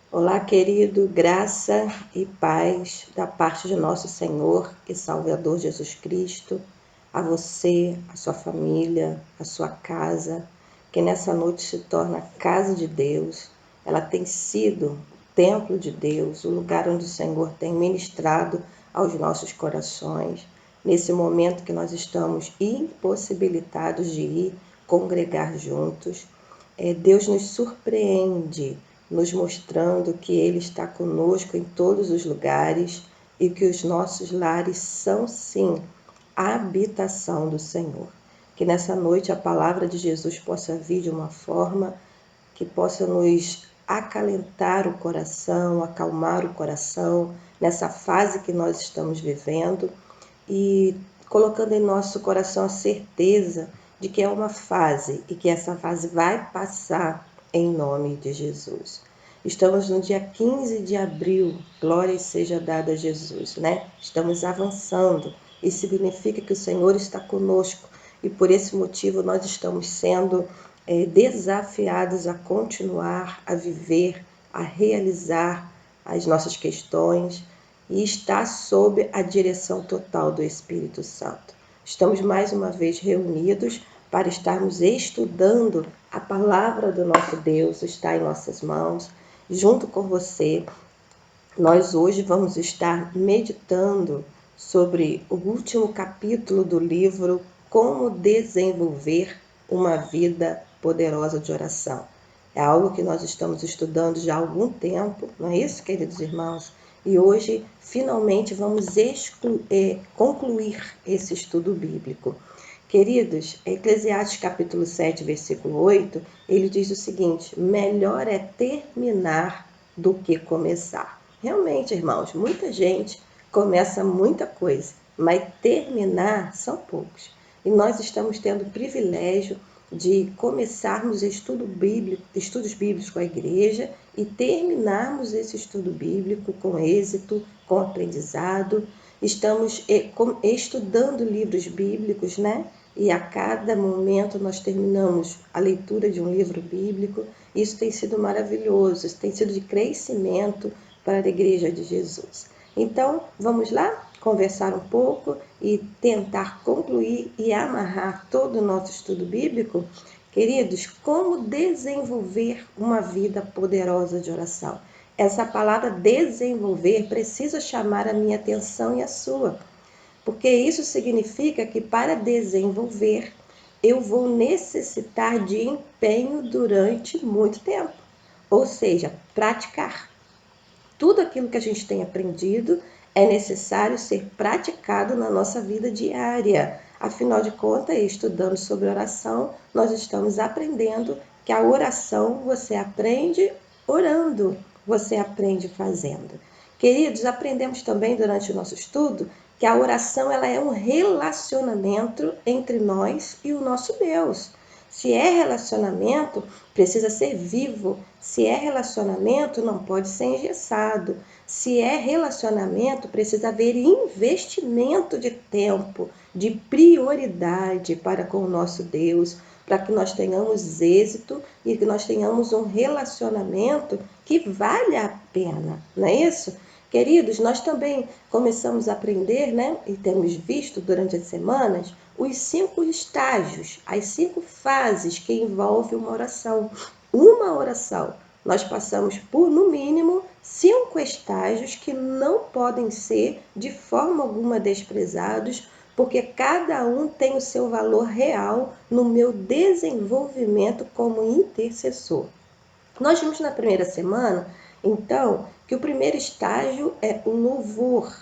Olá, querido, graça e paz da parte de nosso Senhor e Salvador Jesus Cristo, a você, a sua família, a sua casa, que nessa noite se torna a casa de Deus. Ela tem sido o templo de Deus, o lugar onde o Senhor tem ministrado aos nossos corações. Nesse momento que nós estamos impossibilitados de ir congregar juntos, Deus nos surpreende nos mostrando que Ele está conosco em todos os lugares e que os nossos lares são, sim, a habitação do Senhor. Que nessa noite a palavra de Jesus possa vir de uma forma que possa nos acalentar o coração, acalmar o coração nessa fase que nós estamos vivendo e colocando em nosso coração a certeza de que é uma fase e que essa fase vai passar em nome de Jesus. Estamos no dia 15 de abril, glória seja dada a Jesus, né? Estamos avançando, isso significa que o Senhor está conosco e por esse motivo nós estamos sendo desafiados a continuar, a viver, a realizar as nossas questões e estar sob a direção total do Espírito Santo. Estamos mais uma vez reunidos para estarmos estudando a palavra do nosso Deus, está em nossas mãos, junto com você. Nós hoje vamos estar meditando sobre o último capítulo do livro Como Desenvolver uma Vida Poderosa de Oração. É algo que nós estamos estudando já há algum tempo, não é isso, queridos irmãos? E hoje, finalmente, vamos concluir esse estudo bíblico. Queridos, Eclesiastes capítulo 7, versículo 8, ele diz o seguinte: melhor é terminar do que começar. Realmente, irmãos, muita gente começa muita coisa, mas terminar são poucos. E nós estamos tendo o privilégio de começarmos estudos bíblicos com a igreja e terminarmos esse estudo bíblico com êxito, com aprendizado. Estamos estudando livros bíblicos, né? E a cada momento nós terminamos a leitura de um livro bíblico. Isso tem sido maravilhoso, isso tem sido de crescimento para a Igreja de Jesus. Então, vamos lá conversar um pouco e tentar concluir e amarrar todo o nosso estudo bíblico? Queridos, como desenvolver uma vida poderosa de oração? Essa palavra desenvolver precisa chamar a minha atenção e a sua, porque isso significa que para desenvolver eu vou necessitar de empenho durante muito tempo, ou seja, praticar. Tudo aquilo que a gente tem aprendido é necessário ser praticado na nossa vida diária. Afinal de contas, estudando sobre oração, nós estamos aprendendo que a oração você aprende orando, você aprende fazendo. Queridos, aprendemos também durante o nosso estudo que a oração ela é um relacionamento entre nós e o nosso Deus. Se é relacionamento, precisa ser vivo. Se é relacionamento, não pode ser engessado. Se é relacionamento, precisa haver investimento de tempo, de prioridade para com o nosso Deus, para que nós tenhamos êxito e que nós tenhamos um relacionamento que vale a pena, não é isso? Queridos, nós também começamos a aprender, né, e temos visto durante as semanas, os 5 estágios, as 5 fases que envolvem uma oração. Uma oração, nós passamos por, no mínimo, 5 estágios que não podem ser de forma alguma desprezados, porque cada um tem o seu valor real no meu desenvolvimento como intercessor. Nós vimos na primeira semana, então, que o primeiro estágio é o louvor,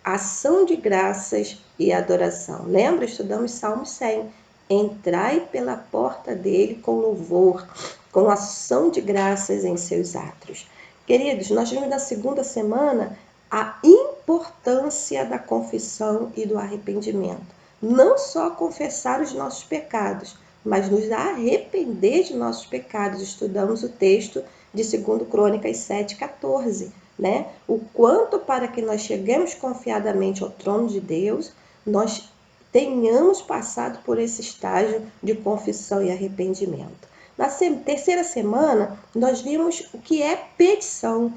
ação de graças e adoração. Lembra? Estudamos Salmo 100. Entrai pela porta dele com louvor, com ação de graças em seus átrios. Queridos, nós vimos na segunda semana a importância da confissão e do arrependimento. Não só confessar os nossos pecados, mas nos arrepender de nossos pecados. Estudamos o texto de 2 Crônicas 7,14, né? O quanto para que nós cheguemos confiadamente ao trono de Deus, nós tenhamos passado por esse estágio de confissão e arrependimento. Na terceira semana, nós vimos o que é petição.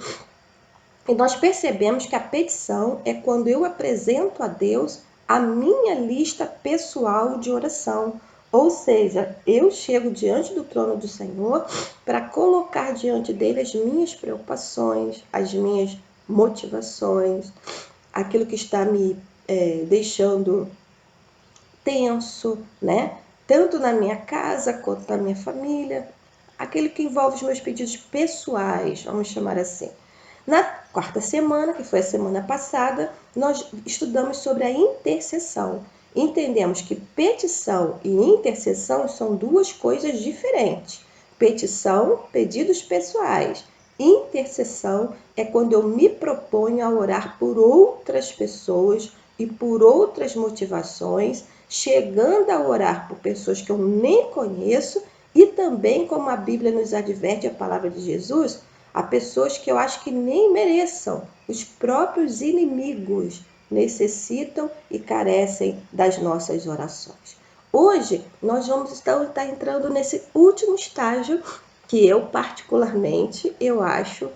E nós percebemos que a petição é quando eu apresento a Deus a minha lista pessoal de oração. Ou seja, eu chego diante do trono do Senhor para colocar diante dele as minhas preocupações, as minhas motivações, aquilo que está me deixando tenso, né? Tanto na minha casa quanto na minha família, aquilo que envolve os meus pedidos pessoais, vamos chamar assim. Na quarta semana, que foi a semana passada, nós estudamos sobre a intercessão. Entendemos que petição e intercessão são duas coisas diferentes. Petição, pedidos pessoais. Intercessão é quando eu me proponho a orar por outras pessoas e por outras motivações, chegando a orar por pessoas que eu nem conheço e também, como a Bíblia nos adverte, a palavra de Jesus, a pessoas que eu acho que nem mereçam. Os próprios inimigos necessitam e carecem das nossas orações. Hoje, nós vamos estar entrando nesse último estágio que eu, particularmente, eu acho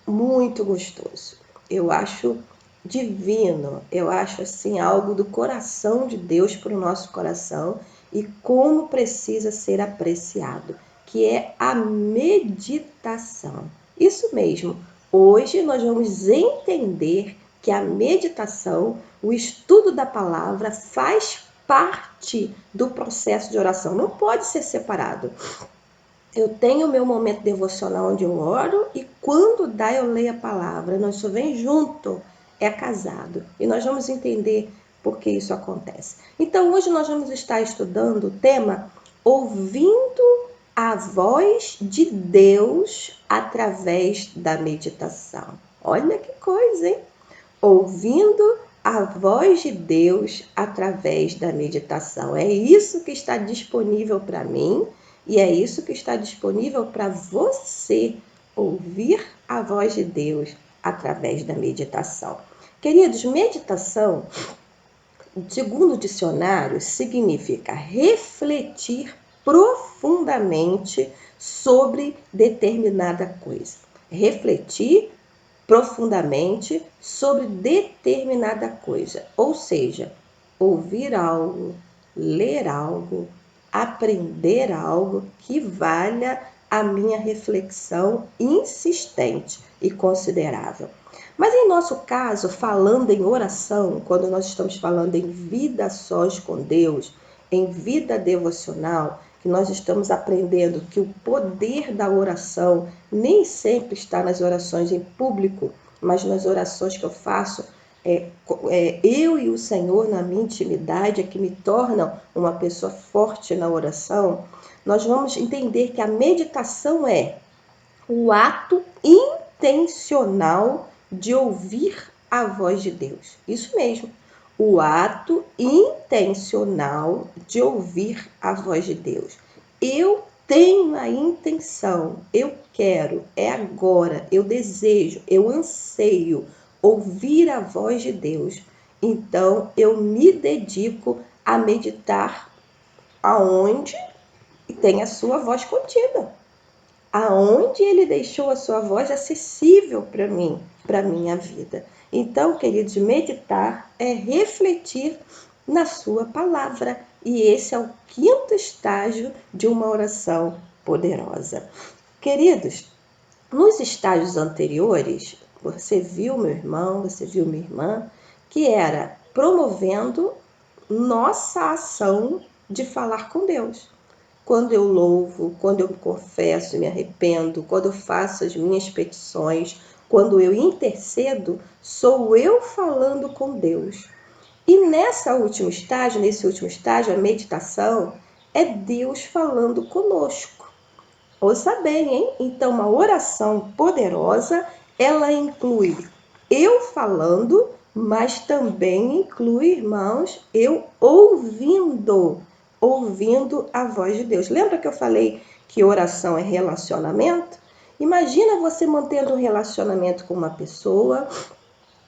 muito gostoso. Eu acho divino, eu acho assim algo do coração de Deus para o nosso coração e como precisa ser apreciado, que é a meditação. Isso mesmo, hoje nós vamos entender que a meditação, o estudo da palavra, faz parte do processo de oração, não pode ser separado. Eu tenho o meu momento devocional onde eu oro e quando dá eu leio a palavra. Nós só vem junto, é casado. E nós vamos entender por que isso acontece. Então hoje nós vamos estar estudando o tema ouvindo a voz de Deus através da meditação. Olha que coisa, hein? Ouvindo a voz de Deus através da meditação. É isso que está disponível para mim e é isso que está disponível para você, ouvir a voz de Deus através da meditação. Queridos, meditação, segundo o dicionário, significa refletir profundamente sobre determinada coisa. Refletir profundamente sobre determinada coisa, ou seja, ouvir algo, ler algo, aprender algo que valha a minha reflexão insistente e considerável. Mas em nosso caso, falando em oração, quando nós estamos falando em vida sós com Deus, em vida devocional, que nós estamos aprendendo que o poder da oração nem sempre está nas orações em público, mas nas orações que eu faço eu e o Senhor na minha intimidade, é que me tornam uma pessoa forte na oração. Nós vamos entender que a meditação é o ato intencional de ouvir a voz de Deus. Isso mesmo, o ato intencional de ouvir a voz de Deus. Eu tenho a intenção, eu quero, é agora, eu desejo, eu anseio ouvir a voz de Deus. Então, eu me dedico a meditar aonde tem a sua voz contida. Aonde ele deixou a sua voz acessível para mim, para a minha vida. Então, queridos, meditar é refletir na sua palavra. E esse é o quinto estágio de uma oração poderosa. Queridos, nos estágios anteriores, você viu, meu irmão, você viu, minha irmã, que era promovendo nossa ação de falar com Deus. Quando eu louvo, quando eu confesso e me arrependo, quando eu faço as minhas petições, quando eu intercedo, sou eu falando com Deus. E nesse último estágio, a meditação, é Deus falando conosco. Ouça bem, hein? Então, uma oração poderosa, ela inclui eu falando, mas também inclui, irmãos, eu ouvindo a voz de Deus. Lembra que eu falei que oração é relacionamento? Imagina você mantendo um relacionamento com uma pessoa,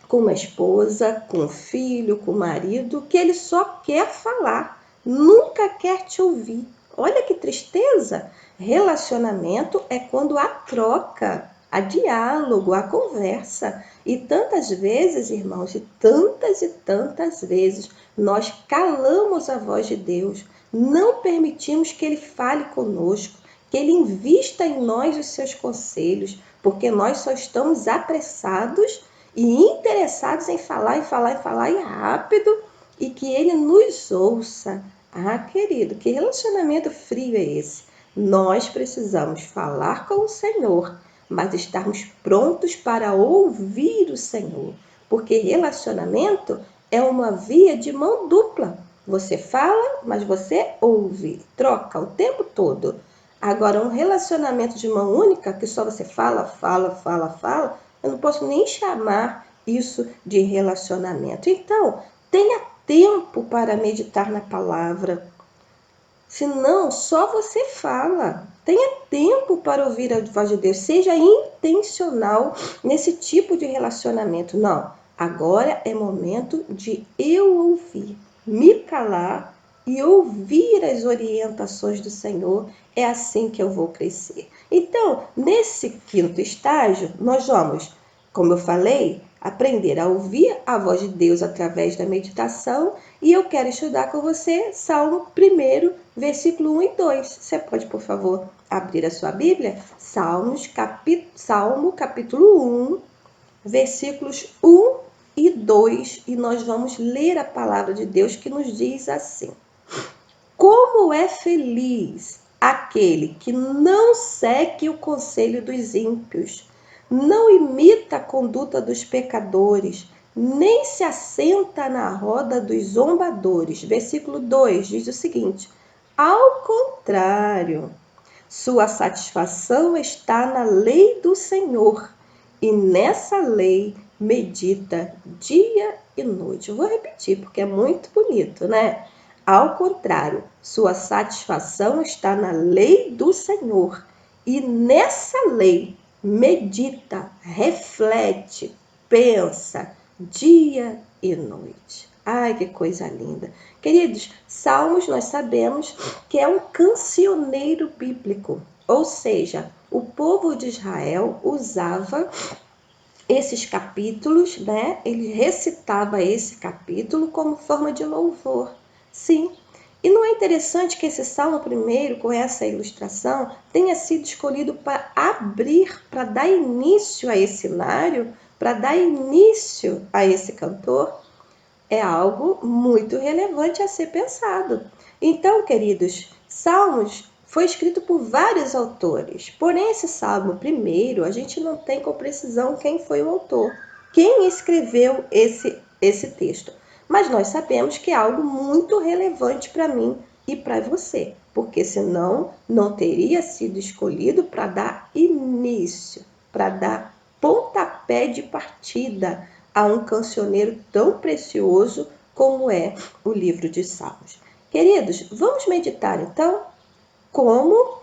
com uma esposa, com um filho, com um marido, que ele só quer falar, nunca quer te ouvir. Olha que tristeza! Relacionamento é quando há troca, há diálogo, há conversa. E tantas vezes, irmãos, e tantas vezes, nós calamos a voz de Deus, não permitimos que Ele fale conosco, que Ele invista em nós os seus conselhos, porque nós só estamos apressados e interessados em falar, e rápido, e que Ele nos ouça. Ah, querido, que relacionamento frio é esse? Nós precisamos falar com o Senhor, mas estarmos prontos para ouvir o Senhor, porque relacionamento é uma via de mão dupla. Você fala, mas você ouve, troca o tempo todo. Agora, um relacionamento de mão única, que só você fala, eu não posso nem chamar isso de relacionamento. Então, tenha tempo para meditar na palavra. Senão, só você fala. Tenha tempo para ouvir a voz de Deus. Seja intencional nesse tipo de relacionamento. Não, agora é momento de eu ouvir, me calar e ouvir as orientações do Senhor. É assim que eu vou crescer. Então, nesse quinto estágio, nós vamos, como eu falei, aprender a ouvir a voz de Deus através da meditação. E eu quero estudar com você Salmo 1, versículo 1 e 2. Você pode, por favor, abrir a sua Bíblia? Salmo capítulo 1, versículos 1 e 2. E nós vamos ler a palavra de Deus que nos diz assim: Como é feliz aquele que não segue o conselho dos ímpios, não imita a conduta dos pecadores, nem se assenta na roda dos zombadores. Versículo 2 diz o seguinte: Ao contrário, sua satisfação está na lei do Senhor, e nessa lei medita dia e noite. Eu vou repetir porque é muito bonito, né? Ao contrário, sua satisfação está na lei do Senhor, e nessa lei medita, reflete, pensa dia e noite. Ai, que coisa linda. Queridos, Salmos nós sabemos que é um cancioneiro bíblico, ou seja, o povo de Israel usava esses capítulos, né? Ele recitava esse capítulo como forma de louvor. Sim. E não é interessante que esse Salmo primeiro, com essa ilustração, tenha sido escolhido para abrir, para dar início a esse cenário, para dar início a esse cantor? É algo muito relevante a ser pensado. Então, queridos, Salmos foi escrito por vários autores, porém esse Salmo primeiro, a gente não tem com precisão quem foi o autor, quem escreveu esse texto. Mas nós sabemos que é algo muito relevante para mim e para você, porque senão não teria sido escolhido para dar início, para dar pontapé de partida a um cancioneiro tão precioso como é o livro de Salmos. Queridos, vamos meditar então como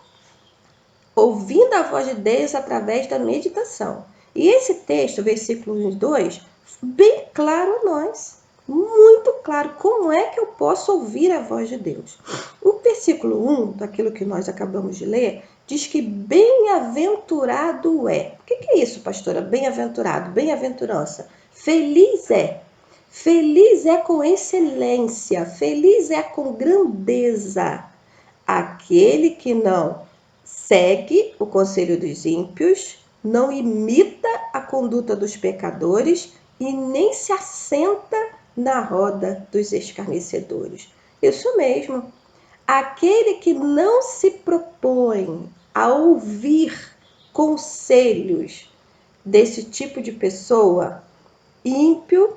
ouvindo a voz de Deus através da meditação. E esse texto, versículo 1 e 2, bem claro a nós, muito claro como é que eu posso ouvir a voz de Deus. O versículo 1, daquilo que nós acabamos de ler, diz que bem-aventurado é. O que é isso, pastora? Bem-aventurado, bem-aventurança. Feliz é. Feliz é com excelência, feliz é com grandeza. Aquele que não segue o conselho dos ímpios, não imita a conduta dos pecadores e nem se assenta na roda dos escarnecedores. Isso mesmo. Aquele que não se propõe a ouvir conselhos desse tipo de pessoa, ímpio,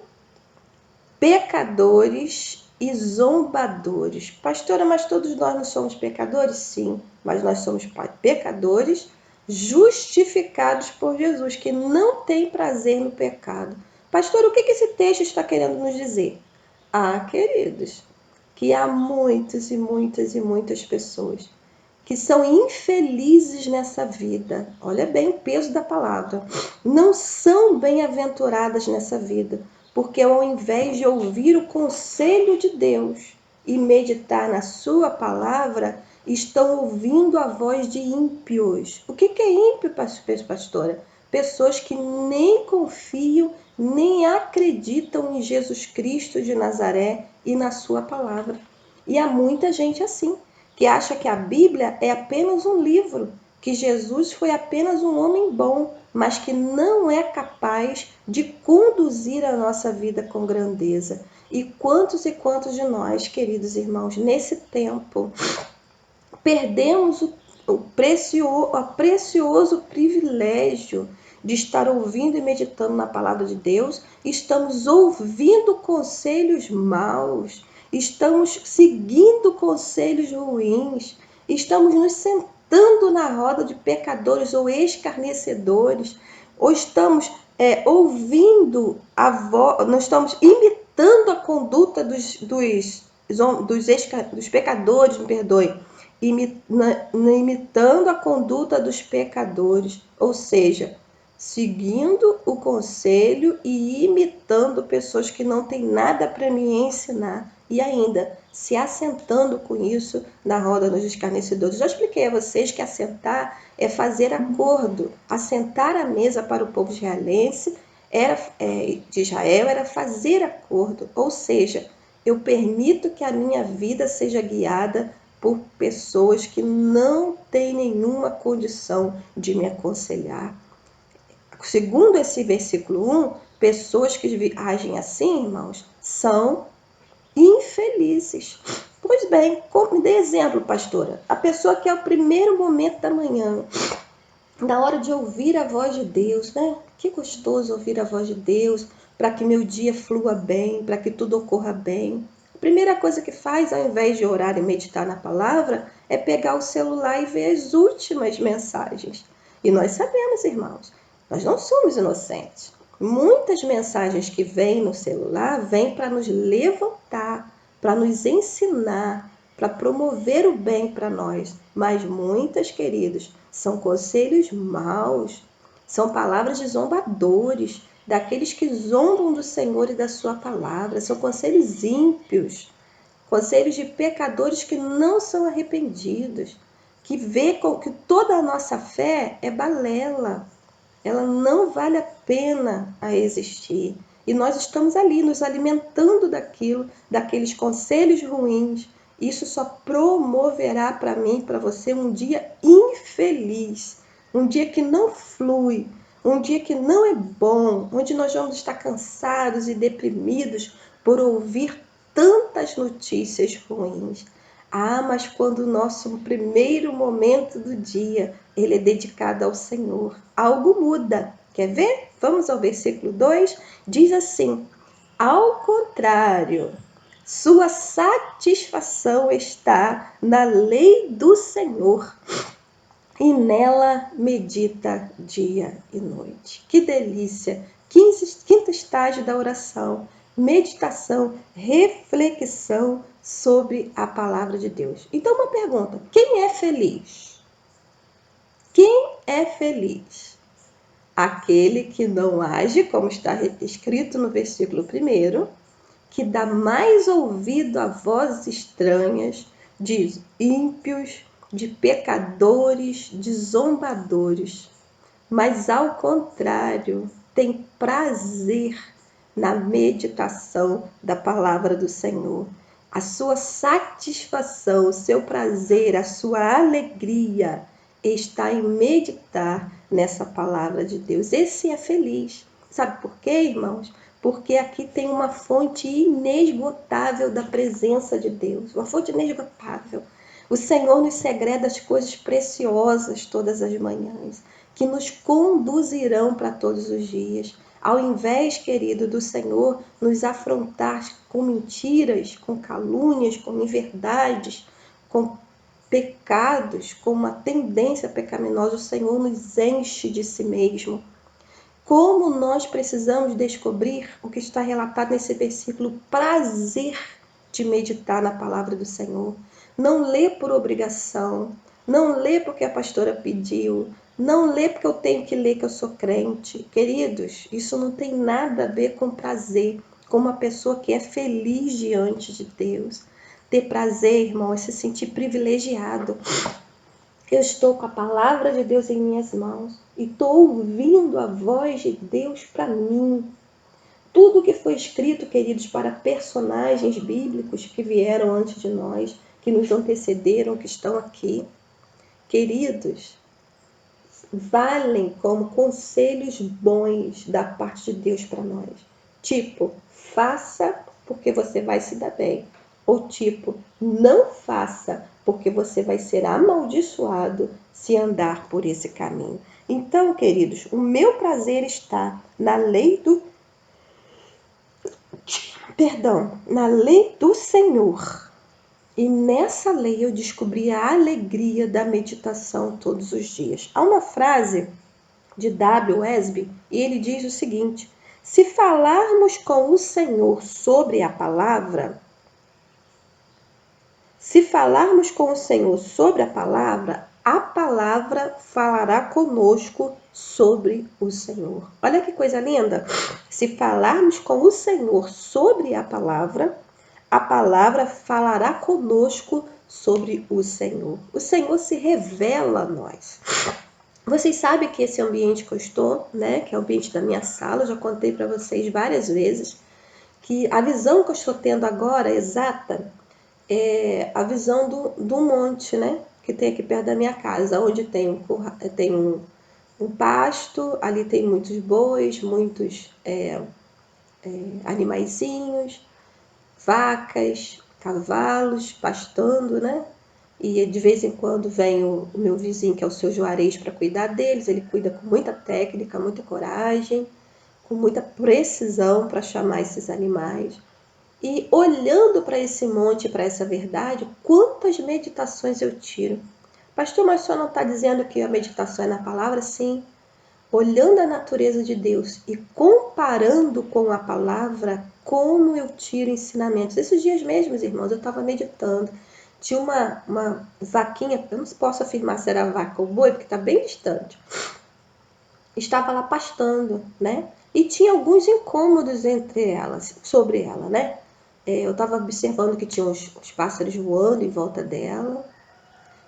pecadores e zombadores. Pastora, mas todos nós não somos pecadores? Sim, mas nós somos pecadores justificados por Jesus, que não tem prazer no pecado. Pastora, o que esse texto está querendo nos dizer? Ah, queridos, que há muitas e muitas e muitas pessoas que são infelizes nessa vida. Olha bem o peso da palavra. Não são bem-aventuradas nessa vida, porque ao invés de ouvir o conselho de Deus e meditar na sua palavra, estão ouvindo a voz de ímpios. O que é ímpio, pastora? Pessoas que nem confiam, nem acreditam em Jesus Cristo de Nazaré e na sua palavra. E há muita gente assim, que acha que a Bíblia é apenas um livro, que Jesus foi apenas um homem bom, mas que não é capaz de conduzir a nossa vida com grandeza. E quantos de nós, queridos irmãos, nesse tempo, perdemos o precioso privilégio de estar ouvindo e meditando na palavra de Deus, estamos ouvindo conselhos maus, estamos seguindo conselhos ruins, estamos nos sentando na roda de pecadores ou escarnecedores, ou estamos ouvindo a voz, nós estamos imitando a conduta dos pecadores, me perdoe, imitando a conduta dos pecadores, ou seja, seguindo o conselho e imitando pessoas que não têm nada para me ensinar, e ainda se assentando com isso na roda dos escarnecedores. Já expliquei a vocês que assentar é fazer acordo. Assentar à mesa para o povo israelense de Israel era fazer acordo, ou seja, eu permito que a minha vida seja guiada por pessoas que não têm nenhuma condição de me aconselhar. Segundo esse versículo 1, pessoas que agem assim, irmãos, são infelizes. Pois bem, me dê exemplo, pastora. A pessoa que é o primeiro momento da manhã, na hora de ouvir a voz de Deus, né? Que gostoso ouvir a voz de Deus, para que meu dia flua bem, para que tudo ocorra bem. A primeira coisa que faz, ao invés de orar e meditar na palavra, é pegar o celular e ver as últimas mensagens. E nós sabemos, irmãos, nós não somos inocentes. Muitas mensagens que vêm no celular vêm para nos levantar, para nos ensinar, para promover o bem para nós. Mas muitas, queridos, são conselhos maus, são palavras de zombadores, daqueles que zombam do Senhor e da sua palavra. São conselhos ímpios, conselhos de pecadores que não são arrependidos, que vê que toda a nossa fé é balela, ela não vale a pena a existir. E nós estamos ali nos alimentando daqueles conselhos ruins. Isso só promoverá para mim, para você, um dia infeliz, um dia que não flui, um dia que não é bom, onde nós vamos estar cansados e deprimidos por ouvir tantas notícias ruins. Ah, mas quando o nosso primeiro momento do dia, ele é dedicado ao Senhor, algo muda. Quer ver? Vamos ao versículo 2, diz assim: ao contrário, sua satisfação está na lei do Senhor, e nela medita dia e noite. Que delícia! Quinto estágio da oração: meditação, reflexão sobre a palavra de Deus. Então, uma pergunta: quem é feliz? Quem é feliz? Aquele que não age, como está escrito no versículo 1, que dá mais ouvido a vozes estranhas de ímpios, de pecadores, de zombadores, mas ao contrário, tem prazer na meditação da palavra do Senhor. A sua satisfação, o seu prazer, a sua alegria está em meditar nessa palavra de Deus. Esse é feliz. Sabe por quê, irmãos? Porque aqui tem uma fonte inesgotável da presença de Deus, uma fonte inesgotável. O Senhor nos segreda as coisas preciosas todas as manhãs, que nos conduzirão para todos os dias. Ao invés, querido, do Senhor nos afrontar com mentiras, com calúnias, com inverdades, com pecados, com uma tendência pecaminosa, o Senhor nos enche de si mesmo. Como nós precisamos descobrir o que está relatado nesse versículo, prazer de meditar na palavra do Senhor. Não lê por obrigação, não lê porque a pastora pediu, não lê porque eu tenho que ler que eu sou crente. Queridos, isso não tem nada a ver com prazer, com uma pessoa que é feliz diante de Deus. ter prazer, irmão, é se sentir privilegiado. Eu estou com a palavra de Deus em minhas mãos e estou ouvindo a voz de Deus para mim. Tudo que foi escrito, queridos, para personagens bíblicos que vieram antes de nós, que nos antecederam, que estão aqui, queridos, valem como conselhos bons da parte de Deus para nós. Tipo, faça porque você vai se dar bem. Ou tipo, não faça porque você vai ser amaldiçoado se andar por esse caminho. Então, queridos, o meu prazer está na lei na lei do Senhor. E nessa lei eu descobri a alegria da meditação todos os dias. Há uma frase de W. Wesby, e ele diz o seguinte: se falarmos com o Senhor sobre a palavra, a palavra falará conosco sobre o Senhor. Olha que coisa linda! Se falarmos com o Senhor sobre a palavra falará conosco sobre o Senhor. O Senhor se revela a nós. Vocês sabem que esse ambiente que eu estou, né, que é o ambiente da minha sala, eu já contei para vocês várias vezes, que a visão que eu estou tendo agora, exata, é a visão do monte, né, que tem aqui perto da minha casa, onde tem um pasto, ali tem muitos bois, muitos animaizinhos, vacas, cavalos pastando, né? E de vez em quando vem o meu vizinho, que é o seu Juarez, para cuidar deles. Ele cuida com muita técnica, muita coragem, com muita precisão para chamar esses animais. E olhando para esse monte, para essa verdade, quantas meditações eu tiro. Pastor, mas o senhor não está dizendo que a meditação é na palavra? Sim. Olhando a natureza de Deus e comparando com a palavra, como eu tiro ensinamentos. Esses dias mesmos, irmãos, eu estava meditando. Tinha uma vaquinha, eu não posso afirmar se era vaca ou boi, porque está bem distante. Estava lá pastando, né? E tinha alguns incômodos sobre ela, né? Eu estava observando que tinha os pássaros voando em volta dela.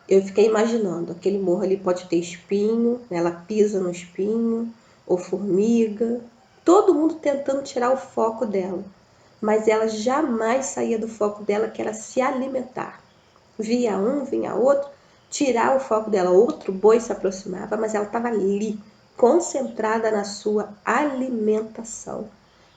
Eu fiquei imaginando, aquele morro ali pode ter espinho, né? Ela pisa no espinho, ou formiga, todo mundo tentando tirar o foco dela. Mas ela jamais saía do foco dela, que era se alimentar. Via um, vinha outro, tirar o foco dela. Outro boi se aproximava, mas ela estava ali, concentrada na sua alimentação.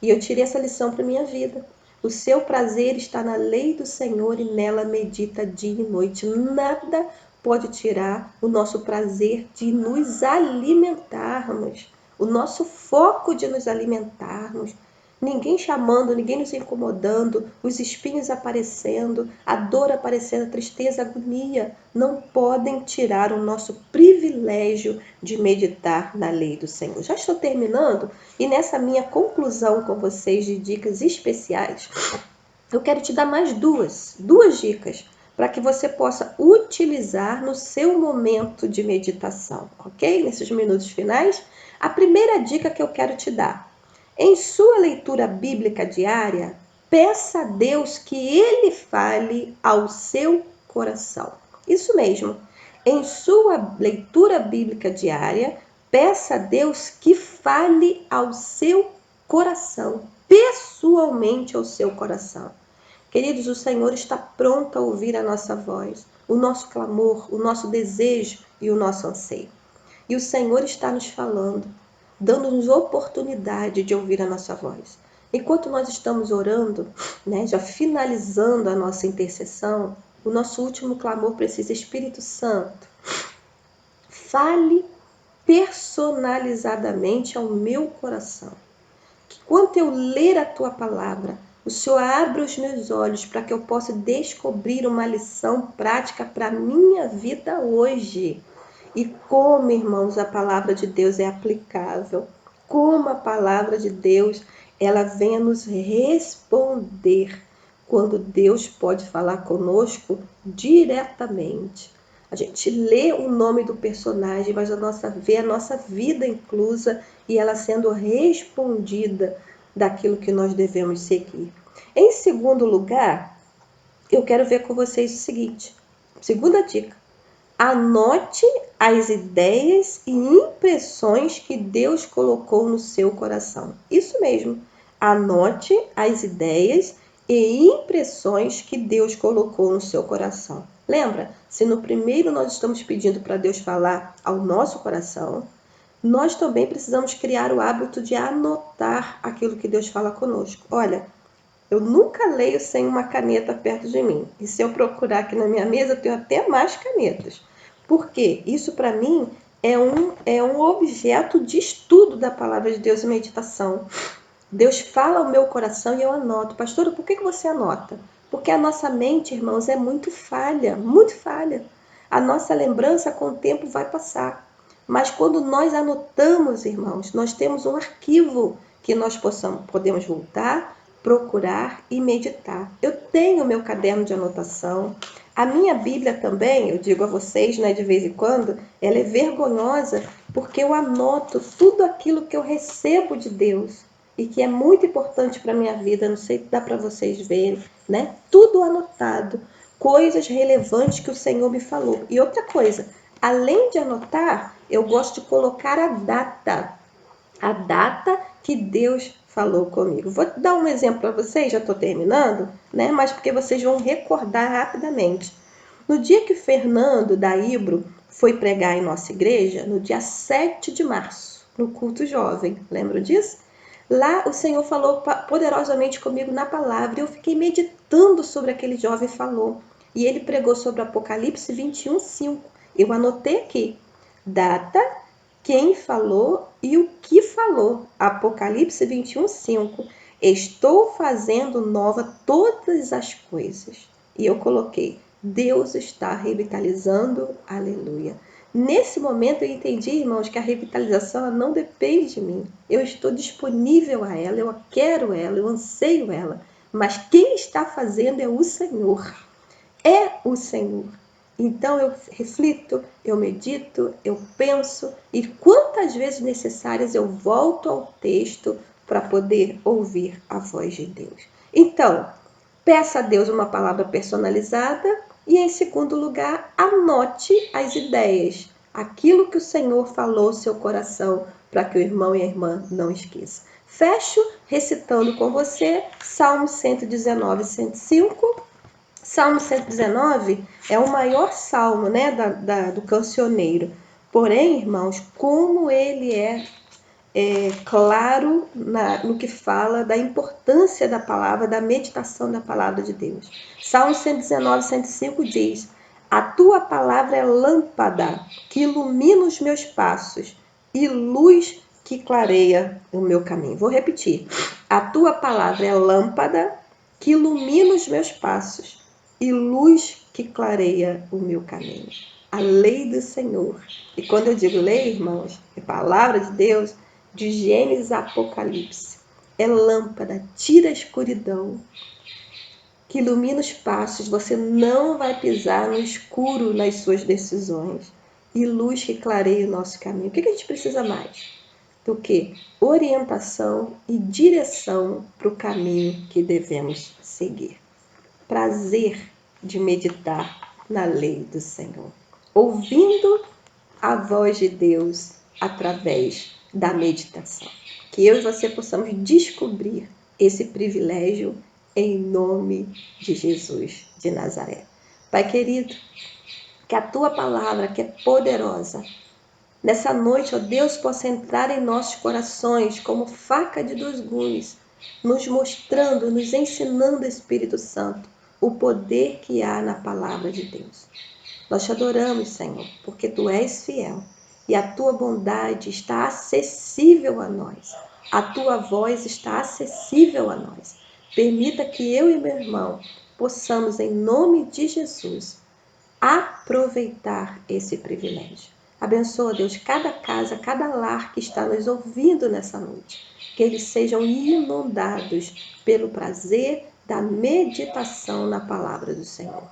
E eu tirei essa lição para minha vida. O seu prazer está na lei do Senhor e nela medita dia e noite. Nada pode tirar o nosso prazer de nos alimentarmos, o nosso foco de nos alimentarmos. Ninguém chamando, ninguém nos incomodando, os espinhos aparecendo, a dor aparecendo, a tristeza, a agonia, não podem tirar o nosso privilégio de meditar na lei do Senhor. Já estou terminando e nessa minha conclusão com vocês de dicas especiais, eu quero te dar mais duas dicas para que você possa utilizar no seu momento de meditação, ok? Nesses minutos finais. A primeira dica que eu quero te dar: em sua leitura bíblica diária, peça a Deus que Ele fale ao seu coração. Isso mesmo. Em sua leitura bíblica diária, peça a Deus que fale ao seu coração, pessoalmente ao seu coração. Queridos, o Senhor está pronto a ouvir a nossa voz, o nosso clamor, o nosso desejo e o nosso anseio. E o Senhor está nos falando, dando-nos oportunidade de ouvir a nossa voz. Enquanto nós estamos orando, né, já finalizando a nossa intercessão, o nosso último clamor precisa: Espírito Santo, fale personalizadamente ao meu coração. Que quando eu ler a tua palavra, o Senhor abra os meus olhos para que eu possa descobrir uma lição prática para a minha vida hoje. E como, irmãos, a palavra de Deus é aplicável, como a palavra de Deus, ela vem a nos responder quando Deus pode falar conosco diretamente. A gente lê o nome do personagem, mas vê a nossa vida inclusa e ela sendo respondida daquilo que nós devemos seguir. Em segundo lugar, eu quero ver com vocês o seguinte. Segunda dica. Anote as ideias e impressões que Deus colocou no seu coração. Isso mesmo. Anote as ideias e impressões que Deus colocou no seu coração. Lembra? Se no primeiro nós estamos pedindo para Deus falar ao nosso coração, nós também precisamos criar o hábito de anotar aquilo que Deus fala conosco. Olha, eu nunca leio sem uma caneta perto de mim. E se eu procurar aqui na minha mesa, eu tenho até mais canetas. Por quê? Isso para mim é um objeto de estudo da palavra de Deus e meditação. Deus fala ao meu coração e eu anoto. Pastora, por que você anota? Porque a nossa mente, irmãos, é muito falha, muito falha. A nossa lembrança com o tempo vai passar. Mas quando nós anotamos, irmãos, nós temos um arquivo que nós podemos voltar, procurar e meditar. Eu tenho meu caderno de anotação. A minha Bíblia também, eu digo a vocês, né, de vez em quando, ela é vergonhosa porque eu anoto tudo aquilo que eu recebo de Deus e que é muito importante para a minha vida, não sei se dá para vocês verem, né? Tudo anotado, coisas relevantes que o Senhor me falou. E outra coisa, além de anotar, eu gosto de colocar a data que Deus falou comigo. Vou dar um exemplo para vocês, já estou terminando, né? Mas porque vocês vão recordar rapidamente. No dia que Fernando da Ibro foi pregar em nossa igreja, no dia 7 de março, no culto jovem, lembram disso? Lá o Senhor falou poderosamente comigo na palavra e eu fiquei meditando sobre aquele jovem falou. E ele pregou sobre Apocalipse 21:5. Eu anotei aqui, data, quem falou e o que falou. Apocalipse 21:5. Estou fazendo nova todas as coisas. E eu coloquei, Deus está revitalizando, aleluia. Nesse momento eu entendi, irmãos, que a revitalização não depende de mim. Eu estou disponível a ela, eu quero ela, eu anseio ela. Mas quem está fazendo é o Senhor. É o Senhor. Então eu reflito, eu medito, eu penso e quantas vezes necessárias eu volto ao texto para poder ouvir a voz de Deus. Então, peça a Deus uma palavra personalizada e, em segundo lugar, anote as ideias, aquilo que o Senhor falou no seu coração, para que o irmão e a irmã não esqueçam. Fecho recitando com você Salmo 119, 105. Salmo 119 é o maior salmo, né, do cancioneiro. Porém, irmãos, como ele é claro no que fala da importância da palavra, da meditação da palavra de Deus. Salmo 119, 105 diz: a tua palavra é lâmpada que ilumina os meus passos e luz que clareia o meu caminho. Vou repetir. A tua palavra é lâmpada que ilumina os meus passos e luz que clareia o meu caminho. A lei do Senhor. E quando eu digo lei, irmãos, é palavra de Deus, de Gênesis a Apocalipse. É lâmpada, tira a escuridão, que ilumina os passos. Você não vai pisar no escuro nas suas decisões. E luz que clareia o nosso caminho. O que a gente precisa mais? Do que orientação e direção para o caminho que devemos seguir. Prazer de meditar na lei do Senhor. Ouvindo a voz de Deus através da meditação. Que eu e você possamos descobrir esse privilégio em nome de Jesus de Nazaré. Pai querido, que a tua palavra, que é poderosa, nessa noite, ó Deus, possa entrar em nossos corações como faca de dois gumes, nos mostrando, nos ensinando, Espírito Santo, o poder que há na palavra de Deus. Nós te adoramos, Senhor, porque tu és fiel e a tua bondade está acessível a nós. A tua voz está acessível a nós. Permita que eu e meu irmão possamos, em nome de Jesus, aproveitar esse privilégio. Abençoa, Deus, cada casa, cada lar que está nos ouvindo nessa noite. Que eles sejam inundados pelo prazer da meditação na palavra do Senhor.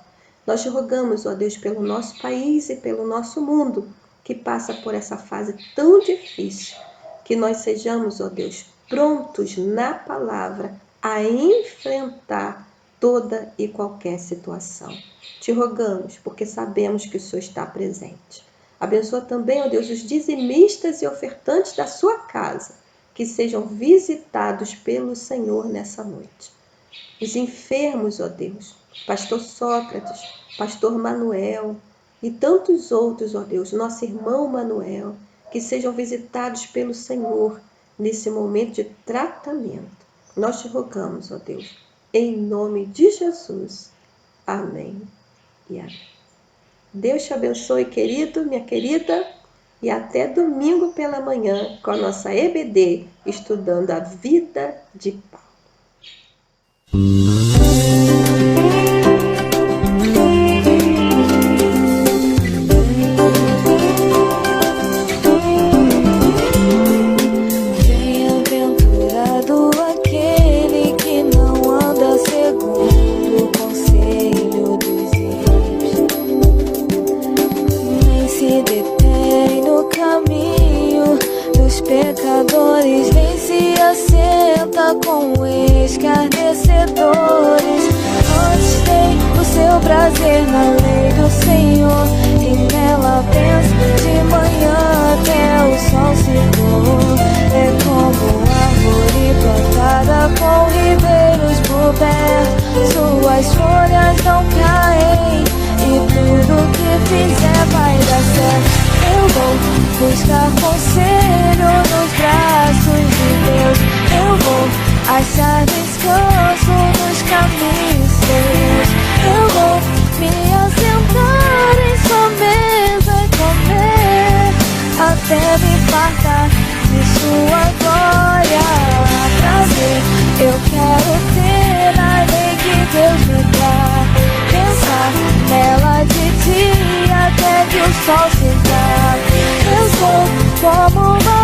Nós te rogamos, ó Deus, pelo nosso país e pelo nosso mundo, que passa por essa fase tão difícil, que nós sejamos, ó Deus, prontos na palavra a enfrentar toda e qualquer situação. Te rogamos, porque sabemos que o Senhor está presente. Abençoa também, ó Deus, os dizimistas e ofertantes da sua casa, que sejam visitados pelo Senhor nessa noite. Os enfermos, ó Deus, pastor Sócrates, pastor Manuel e tantos outros, ó Deus, nosso irmão Manuel, que sejam visitados pelo Senhor nesse momento de tratamento. Nós te rogamos, ó Deus, em nome de Jesus. Amém e amém. Deus te abençoe, querido, minha querida, e até domingo pela manhã com a nossa EBD, estudando a vida de Paulo. Bem-aventurado aquele que não anda segundo o conselho dos ímpios, nem se detém no caminho dos pecadores, nem se assenta com escarnecedores. Antes tem o seu prazer na lei do Senhor, e nela pensa de manhã até o sol se pôr. É como árvore plantada com ribeiros por perto, suas folhas não caem, e tudo que fizer vai dar certo. Eu vou buscar conselho nos braços de Deus, eu vou achar descanso nos caminhos seus. Eu vou me assentar em sua mesa e comer, até me fartar de sua glória. Prazer eu quero ter na lei que Deus me dá, pensar nela de dia até que o sol se dá. Eu sou como uma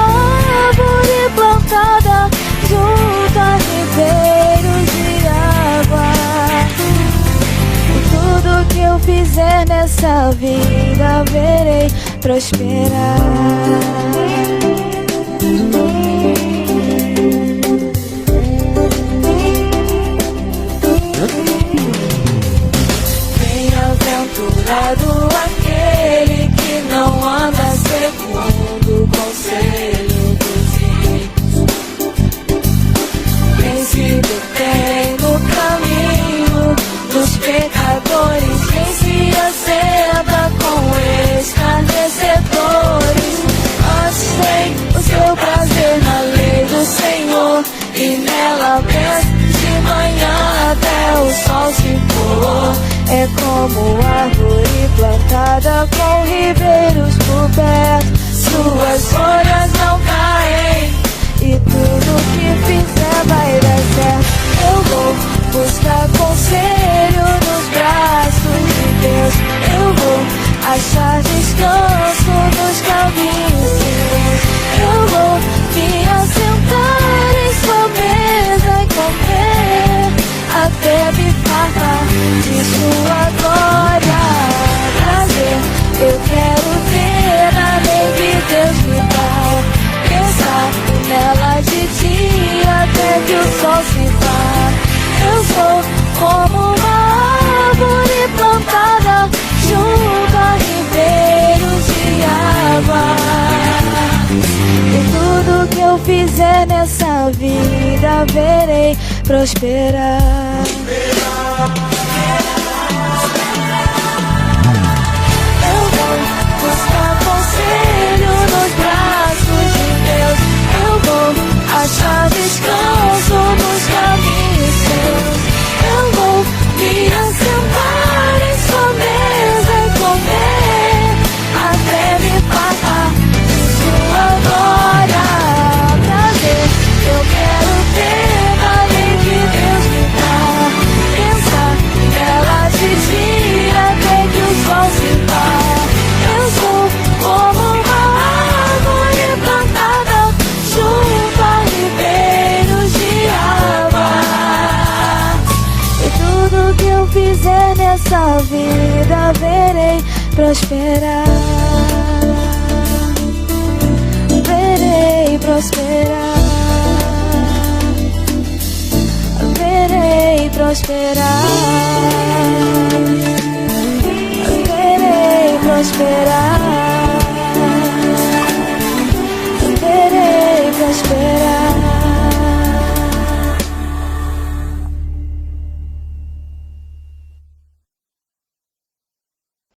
árvore plantada junto a ribeiros de água, e tudo que eu fizer nessa vida verei prosperar. Bem-aventurado aquele que não anda segundo o conselho dos ímpios, nem se detém no caminho dos pecadores, nem se assenta com escarnecedores. Antes tem o seu prazer na lei do Senhor, e nela pensa de manhã até o sol se pôr. É como árvore plantada com ribeiros por perto, suas folhas não caem, e tudo que fizer vai dar certo. Eu vou buscar conselho nos braços de Deus, eu vou achar descanso nos caminhos seus. Eu vou me assentar em sua mesa e comer, até me fartar de sua glória. Prazer eu quero ter na lei que Deus me dá, pensar nela de dia até que o sol se vá. Eu sou como uma árvore plantada junto a ribeiros de água, e tudo que eu fizer nessa vida verei prosperar. Eu vou buscar conselho nos braços de Deus, eu vou achar descanso nos caminhos seus. Eu vou me assentar em sua mesa e comer, até me fartar de sua glória. Prazer eu quero ter na lei que Deus me dá, pensar nela de dia até que o sol se vá. Eu sou como uma árvore plantada junto a ribeiros de água, e tudo que eu fizer nessa vida verei prosperar. Verei prosperar. Verei prosperar. prosperar. Verei prosperar. Verei prosperar.